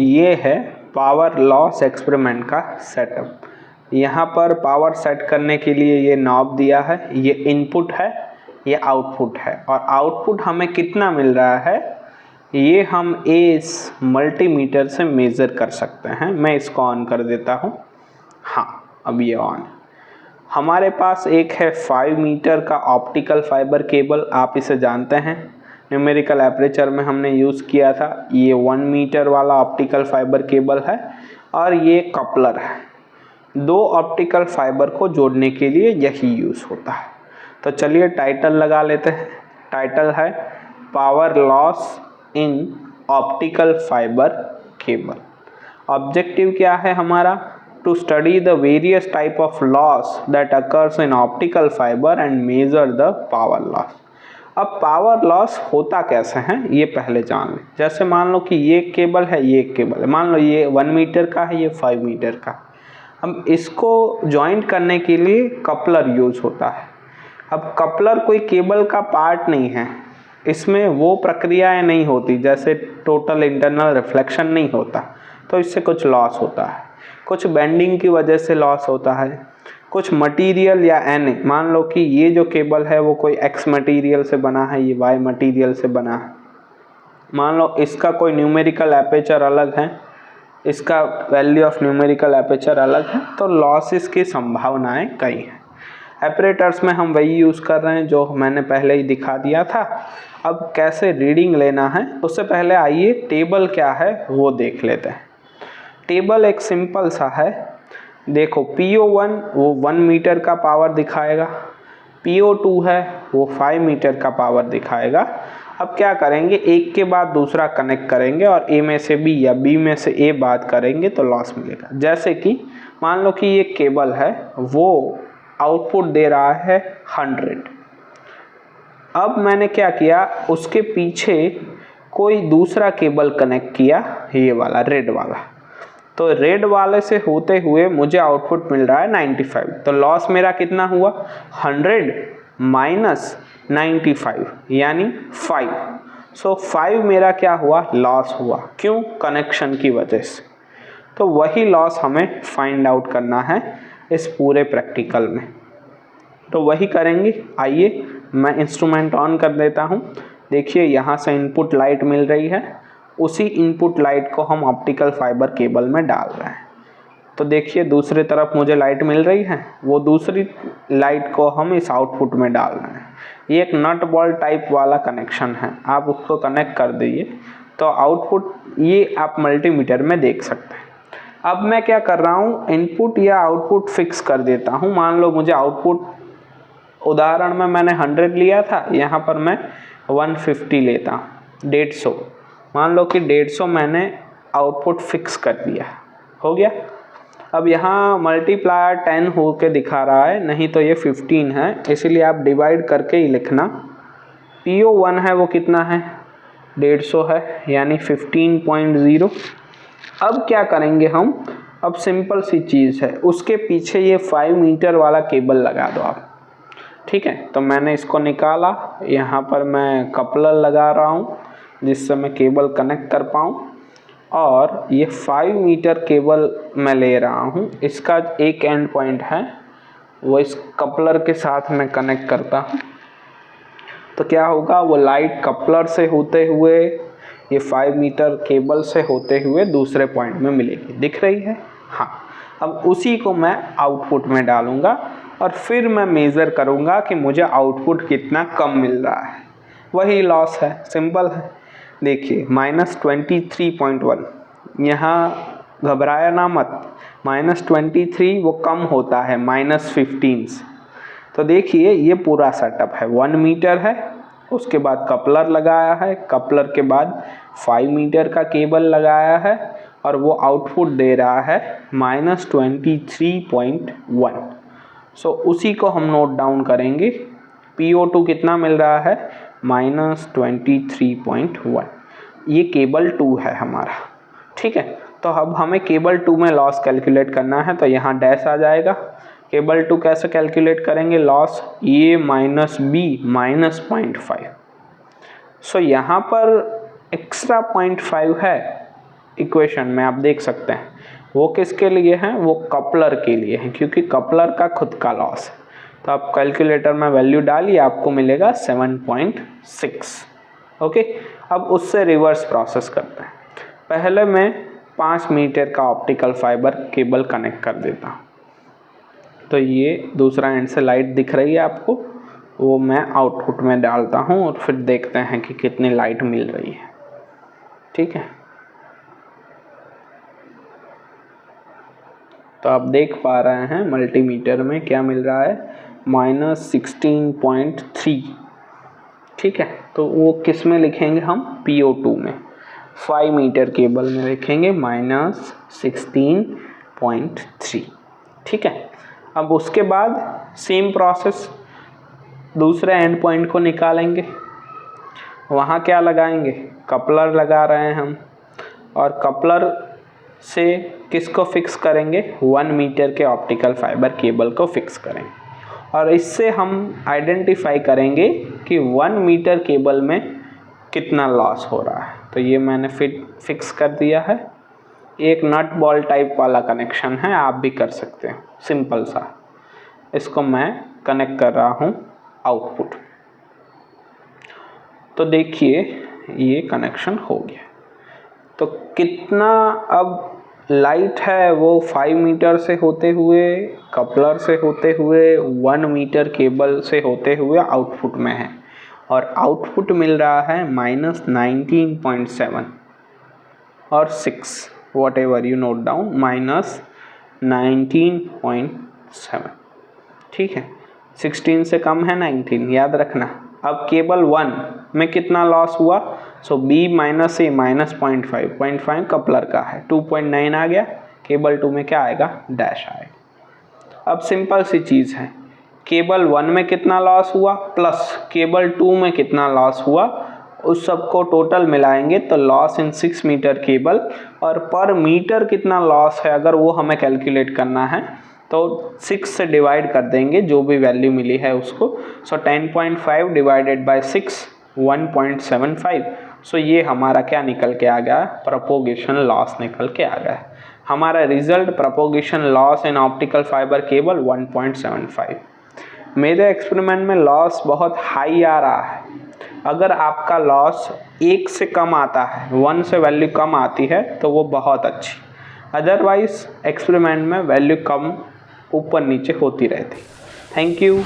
ये है power loss experiment का सेटअप। यहाँ पर पावर सेट करने के लिए ये नॉब दिया है, ये इनपुट है, ये आउटपुट है, और आउटपुट हमें कितना मिल रहा है ये हम इस मल्टीमीटर से मेज़र कर सकते हैं। मैं इसको ऑन कर देता हूँ। हाँ, अब ये ऑन है। हमारे पास एक है 5 मीटर का ऑप्टिकल फाइबर केबल, आप इसे जानते हैं, न्यूमेरिकल एपरेचर में हमने यूज़ किया था। ये 1 मीटर वाला ऑप्टिकल फाइबर केबल है और ये कपलर है। 2 ऑप्टिकल फाइबर को जोड़ने के लिए यही यूज़ होता है। तो चलिए टाइटल लगा लेते हैं। टाइटल है power loss in optical fibre cable. Objective क्या है हमारा? To study the various type of loss that occurs in optical fibre and measure the power loss. अब पावर लॉस होता कैसे है ये पहले जान लें। जैसे मान लो कि ये केबल है, ये केबल है, मान लो ये 1 मीटर का है, ये 5 मीटर का। अब इसको जॉइंट करने के लिए कपलर यूज होता है। अब कपलर कोई केबल का पार्ट नहीं है, इसमें वो प्रक्रियाएं नहीं होती, जैसे टोटल इंटरनल रिफ्लेक्शन नहीं होता, तो इससे कुछ लॉस होता है। कुछ बेंडिंग की वजह से लॉस होता है, कुछ मटेरियल या एन, मान लो कि ये जो केबल है वो कोई एक्स मटेरियल से बना है, ये वाई मटेरियल से बना है, मान लो इसका कोई न्यूमेरिकल एपर्चर अलग है, इसका वैल्यू ऑफ न्यूमेरिकल एपर्चर अलग है, तो लॉसेस की संभावनाएं कई हैं। एपरेटर्स में हम वही यूज़ कर रहे हैं जो मैंने पहले ही दिखा दिया था। अब कैसे रीडिंग लेना है उससे पहले आइए टेबल क्या है वो देख लेते हैं। टेबल एक सिंपल सा है, देखो PO1 वो 1 मीटर का पावर दिखाएगा, PO2 है वो 5 मीटर का पावर दिखाएगा। अब क्या करेंगे, एक के बाद दूसरा कनेक्ट करेंगे और A में से B या B में से A बात करेंगे तो लॉस मिलेगा। जैसे कि मान लो कि ये केबल है, वो आउटपुट दे रहा है 100। अब मैंने क्या किया, उसके पीछे कोई दूसरा केबल कनेक्ट किया, ये वाला रेड वाला, तो रेड वाले से होते हुए मुझे आउटपुट मिल रहा है 95। तो लॉस मेरा कितना हुआ, 100 माइनस 95 यानी 5। सो 5 मेरा क्या हुआ, लॉस हुआ। क्यों? कनेक्शन की वजह से। तो वही लॉस हमें फाइंड आउट करना है इस पूरे प्रैक्टिकल में, तो वही करेंगे। आइए मैं इंस्ट्रूमेंट ऑन कर देता हूँ। देखिए यहाँ से इनपुट लाइट मिल रही है, उसी इनपुट लाइट को हम ऑप्टिकल फाइबर केबल में डाल रहे हैं। तो देखिए दूसरी तरफ मुझे लाइट मिल रही है, वो दूसरी लाइट को हम इस आउटपुट में डाल रहे हैं। ये एक नट बॉल टाइप वाला कनेक्शन है, आप उसको कनेक्ट कर दीजिए तो आउटपुट ये आप मल्टीमीटर में देख सकते हैं। अब मैं क्या कर रहा हूँ, इनपुट या आउटपुट फिक्स कर देता हूँ। मान लो मुझे आउटपुट, उदाहरण में मैंने 100 लिया था, यहाँ पर मैं 150 लेता हूँ, 150। मान लो कि 150 मैंने आउटपुट फिक्स कर दिया, हो गया। अब यहाँ मल्टीप्लायर 10 हो के दिखा रहा है, नहीं तो ये 15 है, इसीलिए आप डिवाइड करके ही लिखना। PO1 है वो कितना है, 150 है, यानी 15.0। अब क्या करेंगे हम, अब सिंपल सी चीज़ है, उसके पीछे ये 5 मीटर वाला केबल लगा दो आप, ठीक है। तो मैंने इसको निकाला, यहाँ पर मैं कपलर लगा रहा हूँ जिससे मैं केबल कनेक्ट कर पाऊँ, और ये 5 मीटर केबल मैं ले रहा हूँ, इसका एक एंड पॉइंट है वो इस कपलर के साथ मैं कनेक्ट करता हूँ। तो क्या होगा, वो लाइट कपलर से होते हुए ये 5 मीटर केबल से होते हुए दूसरे पॉइंट में मिलेगी, दिख रही है। हाँ, अब उसी को मैं आउटपुट में डालूँगा और फिर मैं मेज़र करूँगा कि मुझे आउटपुट कितना कम मिल रहा है। वही लॉस है, सिंपल है। देखिए -23.1, यहाँ घबराया ना मत, -23 वो कम होता है -15 से। तो देखिए ये पूरा सेटअप है, 1 मीटर है, उसके बाद कपलर लगाया है, कपलर के बाद 5 मीटर का केबल लगाया है, और वो आउटपुट दे रहा है -23.1। सो उसी को हम नोट डाउन करेंगे। PO2 कितना मिल रहा है, -23.1। ये केबल 2 है हमारा, ठीक है। तो अब हमें केबल 2 में लॉस कैलकुलेट करना है, तो यहाँ डैश आ जाएगा। केबल 2 कैसे कैलकुलेट करेंगे, loss A minus B minus 0.5। सो यहाँ पर एक्स्ट्रा 0.5 है, इक्वेशन में आप देख सकते हैं वो किसके लिए है, वो कपलर के लिए है, क्योंकि कपलर का खुद का लॉस है। तो आप कैलकुलेटर में वैल्यू डालिए, आपको मिलेगा 7.6। ओके, अब उससे रिवर्स प्रोसेस करते हैं। पहले मैं 5 मीटर का ऑप्टिकल फाइबर केबल कनेक्ट कर देता हूँ। तो ये दूसरा एंड से लाइट दिख रही है आपको, वो मैं आउटपुट में डालता हूँ और फिर देखते हैं कि कितनी लाइट मिल रही है। ठीक है, तो आप देख पा रहे हैं मल्टीमीटर में क्या मिल रहा है, -16.3। ठीक है, तो वो किस में लिखेंगे हम, PO2 में। 5 मीटर केबल में लिखेंगे -16.3। ठीक है, अब उसके बाद सेम प्रोसेस, दूसरे एंड पॉइंट को निकालेंगे। वहाँ क्या लगाएंगे, कपलर लगा रहे हैं हम, और कपलर से किसको फिक्स करेंगे, 1 मीटर के ऑप्टिकल फाइबर केबल को फिक्स करेंगे। और इससे हम आइडेंटिफाई करेंगे कि 1 मीटर केबल में कितना लॉस हो रहा है। तो ये मैंने फिक्स कर दिया है। एक नट बॉल टाइप वाला कनेक्शन है, आप भी कर सकते हैं, सिंपल सा। इसको मैं कनेक्ट कर रहा हूँ आउटपुट। तो देखिए ये कनेक्शन हो गया। तो कितना अब लाइट है वो 5 मीटर से होते हुए, कपलर से होते हुए, 1 मीटर केबल से होते हुए आउटपुट में है, और आउटपुट मिल रहा है -19.7 और 6, what ever you note down, -19.7। ठीक है, 16 से कम है 19, याद रखना। अब केबल 1 में कितना लॉस हुआ, सो B - A -0.5 कपलर का है, 2.9 आ गया। केबल 2 में क्या आएगा, डैश आएगा। अब सिंपल सी चीज़ है, केबल 1 में कितना लॉस हुआ प्लस केबल 2 में कितना लॉस हुआ, उस सबको टोटल मिलाएंगे तो लॉस इन 6 मीटर केबल, और पर मीटर कितना लॉस है अगर वो हमें कैलकुलेट करना है तो 6 से डिवाइड कर देंगे, जो भी वैल्यू मिली है उसको। सो 10.5 डिवाइडेड बाय 6, 1.75। सो ये हमारा क्या निकल के आ गया, प्रोपोगेशन लॉस निकल के आ गया। हमारा result propagation loss in optical fibre cable 1.75। मेरे एक्सपेरिमेंट में लॉस बहुत हाई आ रहा है। अगर आपका लॉस 1 से कम आता है, 1 से वैल्यू कम आती है तो वो बहुत अच्छी, अदरवाइज एक्सपेरिमेंट में वैल्यू कम ऊपर नीचे होती रहती। Thank you.